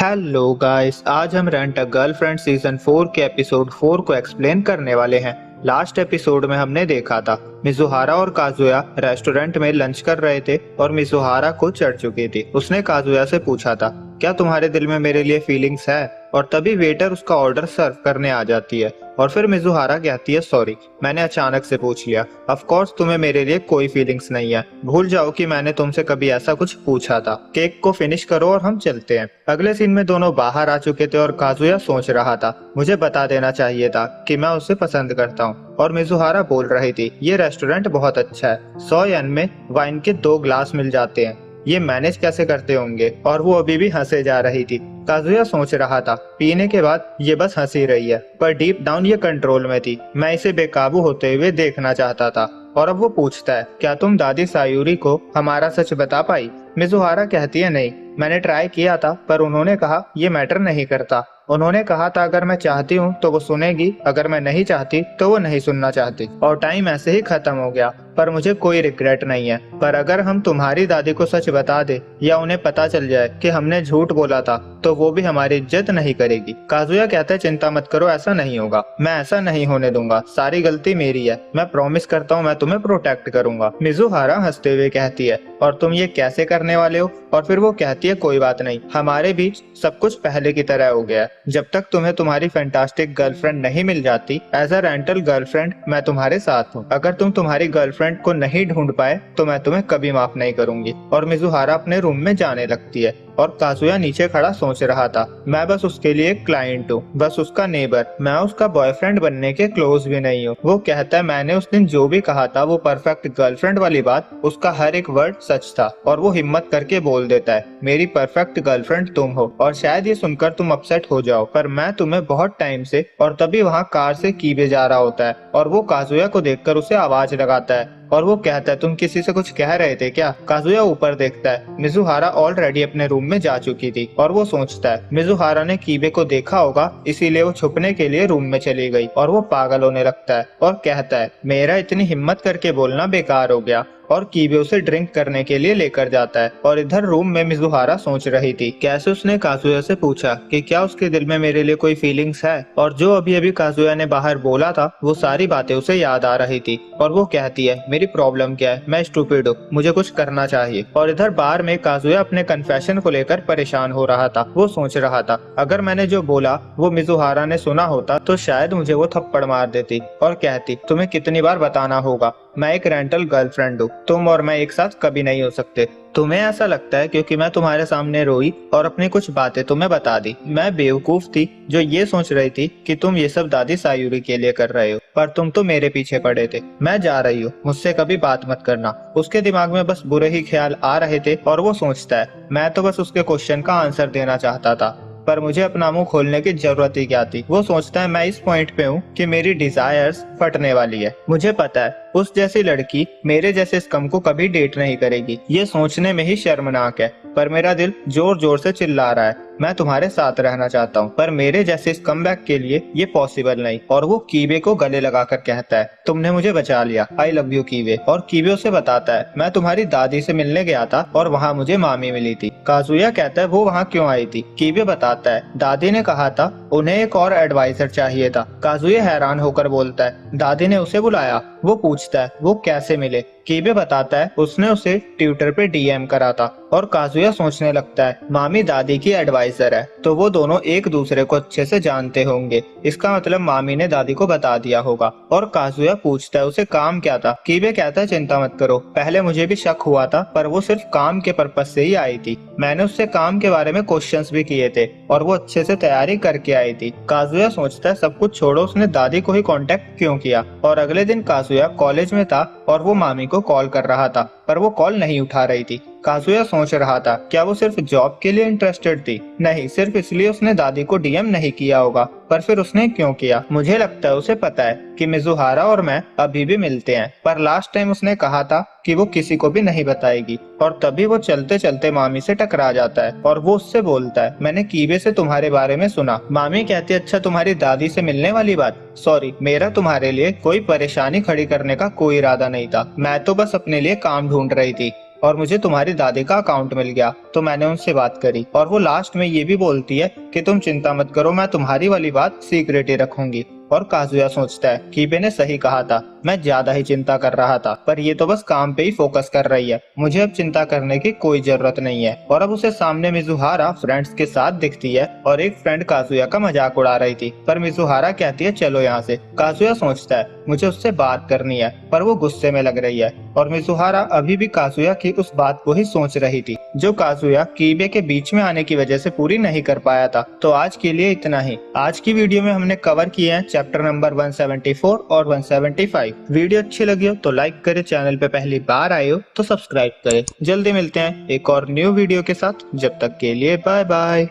Hello guys, आज हम rent a girlfriend season 4 के एपिसोड 4 को एक्सप्लेन करने वाले हैं। लास्ट एपिसोड में हमने देखा था मिजुहारा और काजुया रेस्टोरेंट में लंच कर रहे थे और मिजुहारा को चढ़ चुकी थी। उसने काजुया से पूछा था, क्या तुम्हारे दिल में मेरे लिए फीलिंग्स है? और तभी वेटर उसका ऑर्डर सर्व करने आ जाती है और फिर मिजुहारा कहती है, सॉरी मैंने अचानक से पूछ लिया। ऑफ कोर्स तुम्हें मेरे लिए कोई फीलिंग्स नहीं है, भूल जाओ कि मैंने तुमसे कभी ऐसा कुछ पूछा था। केक को फिनिश करो और हम चलते हैं। अगले सीन में दोनों बाहर आ चुके थे और काजुया सोच रहा था, मुझे बता देना चाहिए था कि मैं उसे पसंद करता हूँ। और मिजुहारा बोल रही थी, ये रेस्टोरेंट बहुत अच्छा है, 100 येन में वाइन के 2 ग्लास मिल जाते हैं, ये मैनेज कैसे करते होंगे? और वो अभी भी हंसे जा रही थी। काजुया सोच रहा था, पीने के बाद ये बस हंसी रही है, पर डीप डाउन ये कंट्रोल में थी। मैं इसे बेकाबू होते हुए देखना चाहता था। और अब वो पूछता है, क्या तुम दादी सायूरी को हमारा सच बता पाई? मिजुहारा कहती है, नहीं, मैंने ट्राई किया था पर उन्होंने कहा ये मैटर नहीं करता। उन्होंने कहा था अगर मैं चाहती हूँ तो वो सुनेगी, अगर मैं नहीं चाहती तो वो नहीं सुनना चाहती। और टाइम ऐसे ही खत्म हो गया, पर मुझे कोई रिग्रेट नहीं है। पर अगर हम तुम्हारी दादी को सच बता दे या उन्हें पता चल जाए कि हमने झूठ बोला था तो वो भी हमारी इज्जत नहीं करेगी। काजुया कहता है, चिंता मत करो, ऐसा नहीं होगा, मैं ऐसा नहीं होने दूंगा, सारी गलती मेरी है, मैं प्रॉमिस करता हूँ मैं तुम्हें प्रोटेक्ट करूंगा। मिजुहारा हंसते हुए कहती है, और तुम ये कैसे करने वाले हो? और फिर वो कहती है, कोई बात नहीं, हमारे बीच सब कुछ पहले की तरह हो गया। जब तक तुम्हें तुम्हारी फैंटास्टिक गर्लफ्रेंड नहीं मिल जाती, एज अ रेंटल गर्लफ्रेंड मैं तुम्हारे साथ हूँ। अगर तुम तुम्हारी गर्लफ्रेंड को नहीं ढूंढ पाए तो मैं तुम्हें कभी माफ नहीं करूंगी। और मिजुहारा अपने रूम में जाने लगती है और काजुया नीचे खड़ा सोच रहा था, मैं बस उसके लिए एक क्लाइंट हूँ, बस उसका नेबर, मैं उसका बॉयफ्रेंड बनने के क्लोज भी नहीं हूँ। वो कहता है, मैंने उस दिन जो भी कहा था वो परफेक्ट गर्लफ्रेंड वाली बात, उसका हर एक वर्ड सच था। और वो हिम्मत करके बोल देता है, मेरी परफेक्ट गर्लफ्रेंड तुम हो। और शायद ये सुनकर तुम अपसेट हो जाओ, पर मैं तुम्हें बहुत टाइम से। और तभी वहाँ कार से कीबे जा रहा होता है और वो काजुया को देखकर उसे आवाज लगाता है और वो कहता है, तुम किसी से कुछ कह रहे थे क्या? काजुया ऊपर देखता है, मिजुहारा ऑलरेडी अपने रूम में जा चुकी थी। और वो सोचता है मिजुहारा ने कीबे को देखा होगा, इसीलिए वो छुपने के लिए रूम में चली गई। और वो पागल होने लगता है और कहता है, मेरा इतनी हिम्मत करके बोलना बेकार हो गया। और कीबे उसे ड्रिंक करने के लिए लेकर जाता है। और इधर रूम में मिजुहारा सोच रही थी, कैसे उसने काजुया से पूछा कि क्या उसके दिल में मेरे लिए कोई फीलिंग्स है। और जो अभी अभी काजुया ने बाहर बोला था वो सारी बातें उसे याद आ रही थी। और वो कहती है, मेरी प्रॉब्लम क्या है, मैं स्टूपिड हूँ, मुझे कुछ करना चाहिए। और इधर बार में काजुया अपने कन्फेशन को लेकर परेशान हो रहा था। वो सोच रहा था, अगर मैंने जो बोला वो मिजुहारा ने सुना होता तो शायद मुझे वो थप्पड़ मार देती और कहती, तुम्हें कितनी बार बताना होगा, मैं एक रेंटल गर्लफ्रेंड हूँ, तुम और मैं एक साथ कभी नहीं हो सकते। तुम्हें ऐसा लगता है क्योंकि मैं तुम्हारे सामने रोई और अपनी कुछ बातें तुम्हें बता दी। मैं बेवकूफ थी जो ये सोच रही थी कि तुम ये सब दादी सायूरी के लिए कर रहे हो, पर तुम तो मेरे पीछे पड़े थे। मैं जा रही हूँ, मुझसे कभी बात मत करना। उसके दिमाग में बस बुरे ही ख्याल आ रहे थे और वो सोचता है, मैं तो बस उसके क्वेश्चन का आंसर देना चाहता था, पर मुझे अपना मुंह खोलने की जरूरत ही क्या थी। वो सोचता है, मैं इस पॉइंट पे हूँ कि मेरी डिजायर्स फटने वाली है। मुझे पता है उस जैसी लड़की मेरे जैसे स्कम को कभी डेट नहीं करेगी। ये सोचने में ही शर्मनाक है, पर मेरा दिल जोर जोर से चिल्ला रहा है, मैं तुम्हारे साथ रहना चाहता हूँ, पर मेरे जैसे स्कमबैग के लिए ये पॉसिबल नहीं। और वो कीबे को गले लगाकर कहता है, तुमने मुझे बचा लिया, आई लव यू कीबे। और कीबे उसे बताता है, मैं तुम्हारी दादी से मिलने गया था और वहाँ मुझे मामी मिली थी। काजुया कहता है, वो वहाँ क्यों आई थी? कीबे बताता है, दादी ने कहा था उन्हें एक और एडवाइजर चाहिए था। काजुया हैरान होकर बोलता है, दादी ने उसे बुलाया? वो पूछता है, वो कैसे मिले? कीबे बताता है, उसने उसे ट्विटर पे डीएम करा था। और काजुया सोचने लगता है, मामी दादी की एडवाइजर है तो वो दोनों एक दूसरे को अच्छे से जानते होंगे, इसका मतलब मामी ने दादी को बता दिया होगा। और काजुया पूछता है, उसे काम क्या था? कीबे कहता है, चिंता मत करो, पहले मुझे भी शक हुआ था पर वो सिर्फ काम के पर्पज से ही आई थी। मैंने उससे काम के बारे में क्वेश्चंस भी किए थे और वो अच्छे से तैयारी करके आई थी। काजुया सोचता है, सब कुछ छोड़ो, उसने दादी को ही कांटेक्ट क्यों किया? और अगले दिन काजुया कॉलेज में था और वो मामी को कॉल कर रहा था पर वो कॉल नहीं उठा रही थी। काजुया सोच रहा था, क्या वो सिर्फ जॉब के लिए इंटरेस्टेड थी? नहीं, सिर्फ इसलिए उसने दादी को डीएम नहीं किया होगा। पर फिर उसने क्यों किया? मुझे लगता है उसे पता है कि मिजुहारा और मैं अभी भी मिलते हैं, पर लास्ट टाइम उसने कहा था कि वो किसी को भी नहीं बताएगी। और तभी वो चलते चलते मामी से टकरा जाता है और वो उससे बोलता है, मैंने कीबे से तुम्हारे बारे में सुना। मामी कहती है, अच्छा तुम्हारी दादी से मिलने वाली बात? सॉरी, मेरा तुम्हारे लिए कोई परेशानी खड़ी करने का कोई इरादा नहीं था, मैं तो बस अपने लिए काम ढूंढ रही थी। और मुझे तुम्हारी दादी का अकाउंट मिल गया तो मैंने उनसे बात करी और वो लास्ट में ये भी बोलती है कि तुम चिंता मत करो, मैं तुम्हारी वाली बात सीक्रेट ही रखूंगी। और काजुया सोचता है कीबे ने सही कहा था, मैं ज्यादा ही चिंता कर रहा था, पर ये तो बस काम पे ही फोकस कर रही है, मुझे अब चिंता करने की कोई जरूरत नहीं है। और अब उसे सामने मिजुहारा फ्रेंड्स के साथ दिखती है और एक फ्रेंड काजुया का मजाक उड़ा रही थी, पर मिजुहारा कहती है चलो यहाँ से। काजुया सोचता है मुझे उससे बात करनी है, पर वो गुस्से में लग रही है और मिजुहारा अभी भी काजुया की उस बात को ही सोच रही थी जो काजुया कीबे के बीच में आने की वजह से पूरी नहीं कर पाया था। तो आज के लिए इतना ही। आज की वीडियो में हमने कवर किए हैं चैप्टर नंबर 174 और 175। वीडियो अच्छी लगी हो तो लाइक करें, चैनल पे पहली बार आए हो तो सब्सक्राइब करें। जल्दी मिलते हैं एक और न्यू वीडियो के साथ, जब तक के लिए बाय बाय।